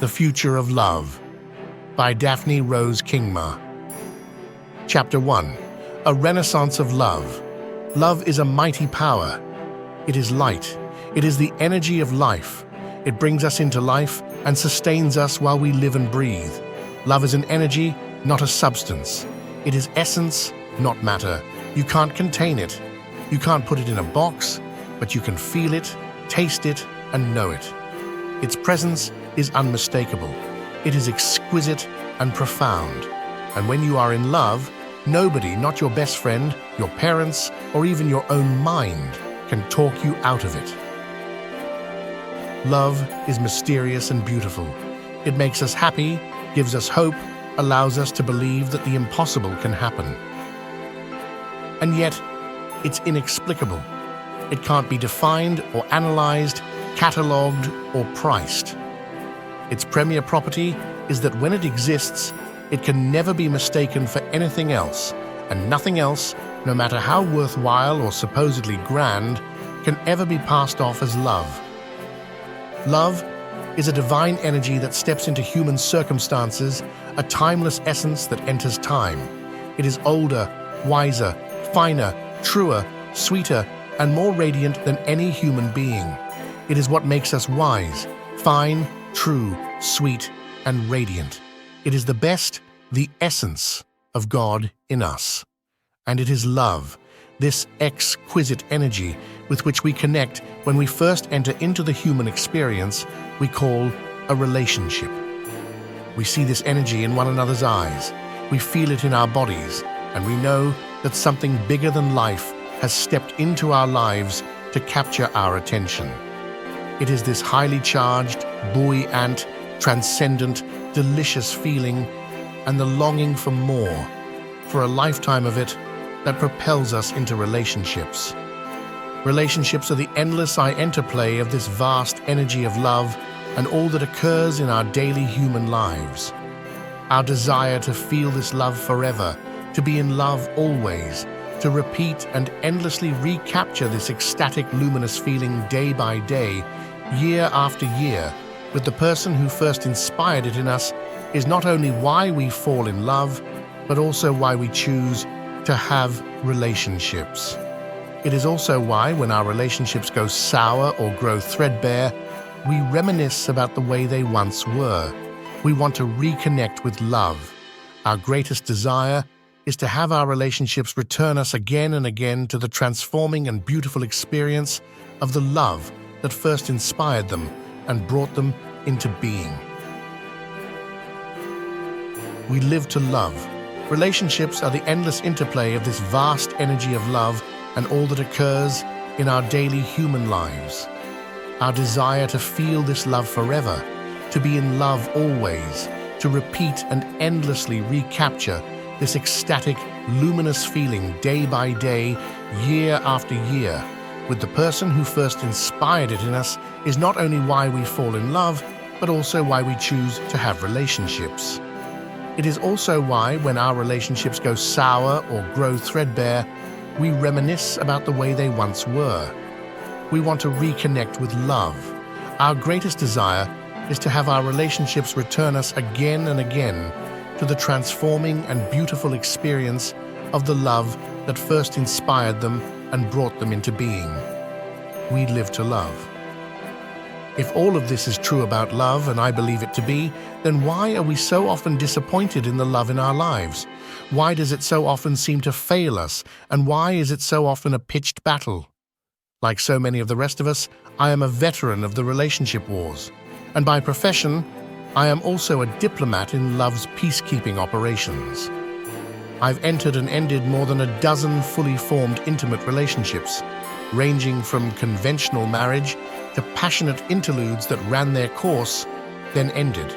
The Future of Love by Daphne Rose Kingma. Chapter 1. A Renaissance of Love. Love is a mighty power. It is light. It is the energy of life. It brings us into life and sustains us while we live and breathe. Love is an energy, not a substance. It is essence, not matter. You can't contain it. You can't put it in a box, but you can feel it, taste it, and know it. Its presence is unmistakable. It is exquisite and profound. And when you are in love, nobody, not your best friend, your parents, or even your own mind, can talk you out of it. Love is mysterious and beautiful. It makes us happy, gives us hope, allows us to believe that the impossible can happen. And yet, it's inexplicable. It can't be defined or analyzed, catalogued or priced. Its premier property is that when it exists, it can never be mistaken for anything else, and nothing else, no matter how worthwhile or supposedly grand, can ever be passed off as love. Love is a divine energy that steps into human circumstances, a timeless essence that enters time. It is older, wiser, finer, truer, sweeter, and more radiant than any human being. It is what makes us wise, fine, true, sweet, and radiant. It is the best, the essence of God in us. And it is love, this exquisite energy with which we connect when we first enter into the human experience we call a relationship. We see this energy in one another's eyes, we feel it in our bodies, and we know that something bigger than life has stepped into our lives to capture our attention. It is this highly charged, buoyant, transcendent, delicious feeling and the longing for more, for a lifetime of it, that propels us into relationships. Relationships are the endless interplay of this vast energy of love and all that occurs in our daily human lives. Our desire to feel this love forever, to be in love always, to repeat and endlessly recapture this ecstatic, luminous feeling day by day, year after year, with the person who first inspired it in us, is not only why we fall in love, but also why we choose to have relationships. It is also why, when our relationships go sour or grow threadbare, we reminisce about the way they once were. We want to reconnect with love. Our greatest desire is to have our relationships return us again and again to the transforming and beautiful experience of the love that first inspired them and brought them into being. We live to love. Relationships are the endless interplay of this vast energy of love and all that occurs in our daily human lives. Our desire to feel this love forever, to be in love always, to repeat and endlessly recapture this ecstatic, luminous feeling day by day, year after year, with the person who first inspired it in us, is not only why we fall in love, but also why we choose to have relationships. It is also why, when our relationships go sour or grow threadbare, we reminisce about the way they once were. We want to reconnect with love. Our greatest desire is to have our relationships return us again and again to the transforming and beautiful experience of the love that first inspired them and brought them into being. We live to love. If all of this is true about love, and I believe it to be, then why are we so often disappointed in the love in our lives? Why does it so often seem to fail us, and why is it so often a pitched battle? Like so many of the rest of us, I am a veteran of the relationship wars, and by profession, I am also a diplomat in love's peacekeeping operations. I've entered and ended more than a dozen fully formed intimate relationships, ranging from conventional marriage to passionate interludes that ran their course, then ended.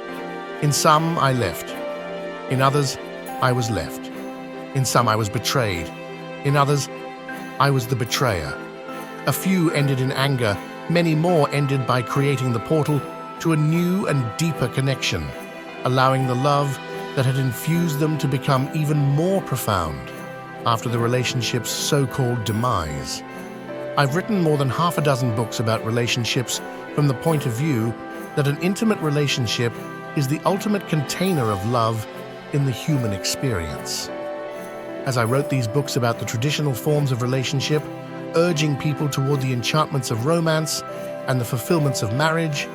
In some, I left. In others, I was left. In some, I was betrayed. In others, I was the betrayer. A few ended in anger, many more ended by creating the portal to a new and deeper connection, allowing the love that had infused them to become even more profound after the relationship's so-called demise. I've written more than half a dozen books about relationships from the point of view that an intimate relationship is the ultimate container of love in the human experience. As I wrote these books about the traditional forms of relationship, urging people toward the enchantments of romance and the fulfillments of marriage,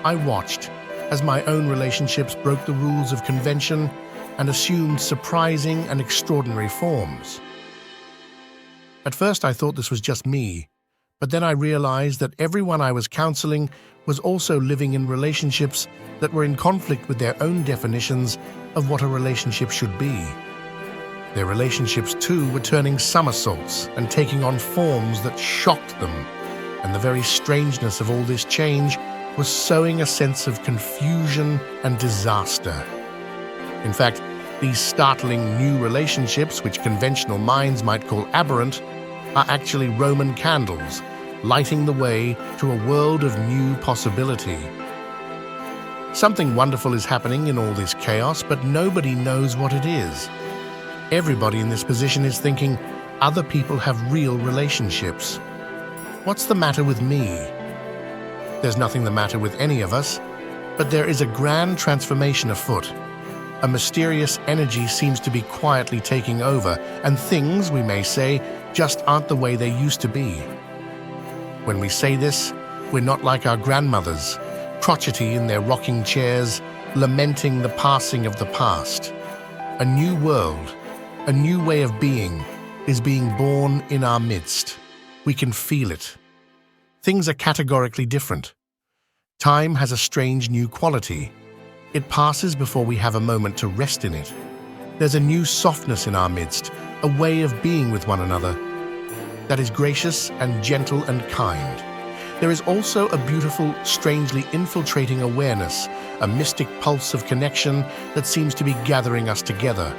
I watched as my own relationships broke the rules of convention and assumed surprising and extraordinary forms. At first, I thought this was just me, but then I realized that everyone I was counseling was also living in relationships that were in conflict with their own definitions of what a relationship should be. Their relationships, too, were turning somersaults and taking on forms that shocked them, and the very strangeness of all this change was sowing a sense of confusion and disaster. In fact, these startling new relationships, which conventional minds might call aberrant, are actually Roman candles, lighting the way to a world of new possibility. Something wonderful is happening in all this chaos, but nobody knows what it is. Everybody in this position is thinking other people have real relationships. What's the matter with me? There's nothing the matter with any of us, but there is a grand transformation afoot. A mysterious energy seems to be quietly taking over, and things, we may say, just aren't the way they used to be. When we say this, we're not like our grandmothers, crotchety in their rocking chairs, lamenting the passing of the past. A new world, a new way of being, is being born in our midst. We can feel it. Things are categorically different. Time has a strange new quality. It passes before we have a moment to rest in it. There's a new softness in our midst, a way of being with one another that is gracious and gentle and kind. There is also a beautiful, strangely infiltrating awareness, a mystic pulse of connection that seems to be gathering us together.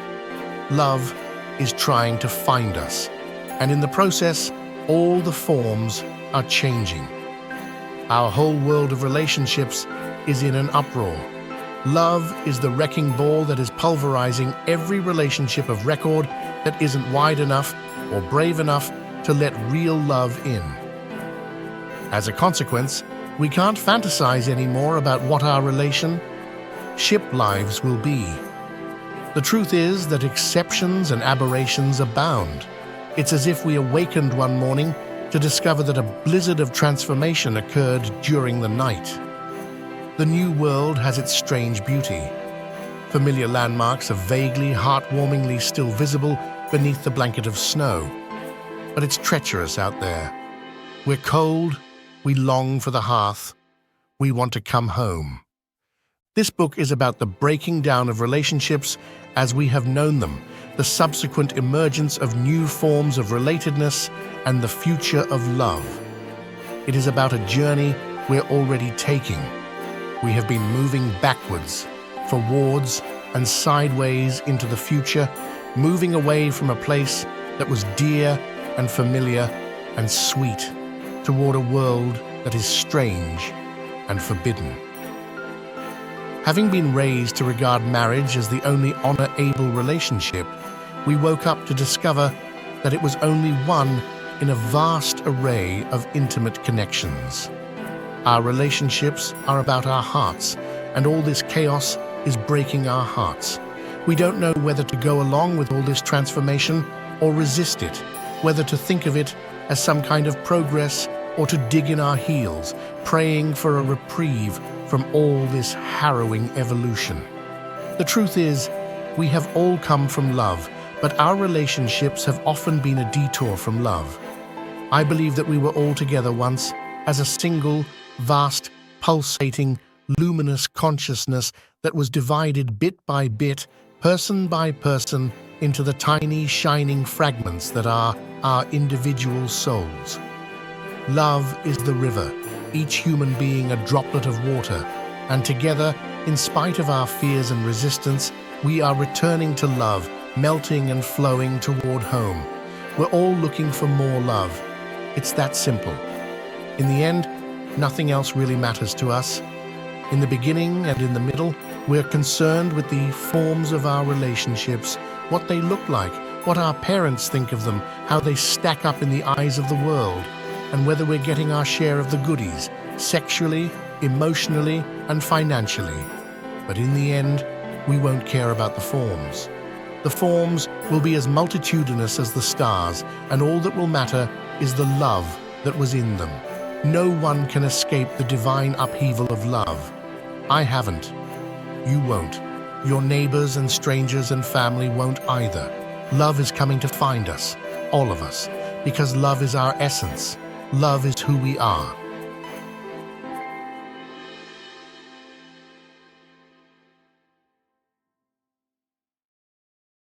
Love is trying to find us, and in the process, all the forms are changing. Our whole world of relationships is in an uproar. Love is the wrecking ball that is pulverizing every relationship of record that isn't wide enough or brave enough to let real love in. As a consequence, we can't fantasize anymore about what our relationship lives will be. The truth is that exceptions and aberrations abound. It's as if we awakened one morning to discover that a blizzard of transformation occurred during the night. The new world has its strange beauty. Familiar landmarks are vaguely, heartwarmingly still visible beneath the blanket of snow. But it's treacherous out there. We're cold, we long for the hearth, we want to come home. This book is about the breaking down of relationships as we have known them, the subsequent emergence of new forms of relatedness, and the future of love. It is about a journey we're already taking. We have been moving backwards, forwards, and sideways into the future, moving away from a place that was dear and familiar and sweet toward a world that is strange and forbidden. Having been raised to regard marriage as the only honor-able relationship, we woke up to discover that it was only one in a vast array of intimate connections. Our relationships are about our hearts, and all this chaos is breaking our hearts. We don't know whether to go along with all this transformation or resist it, whether to think of it as some kind of progress or to dig in our heels, praying for a reprieve from all this harrowing evolution. The truth is, we have all come from love, but our relationships have often been a detour from love. I believe that we were all together once as a single, vast, pulsating, luminous consciousness that was divided bit by bit, person by person, into the tiny, shining fragments that are our individual souls. Love is the river, each human being a droplet of water, and together, in spite of our fears and resistance, we are returning to love, melting and flowing toward home. We're all looking for more love. It's that simple. In the end, nothing else really matters to us. In the beginning and in the middle, we're concerned with the forms of our relationships, what they look like, what our parents think of them, how they stack up in the eyes of the world, and whether we're getting our share of the goodies, sexually, emotionally and financially. But in the end, we won't care about the forms. The forms will be as multitudinous as the stars, and all that will matter is the love that was in them. No one can escape the divine upheaval of love. I haven't. You won't. Your neighbors and strangers and family won't either. Love is coming to find us, all of us, because love is our essence. Love is who we are.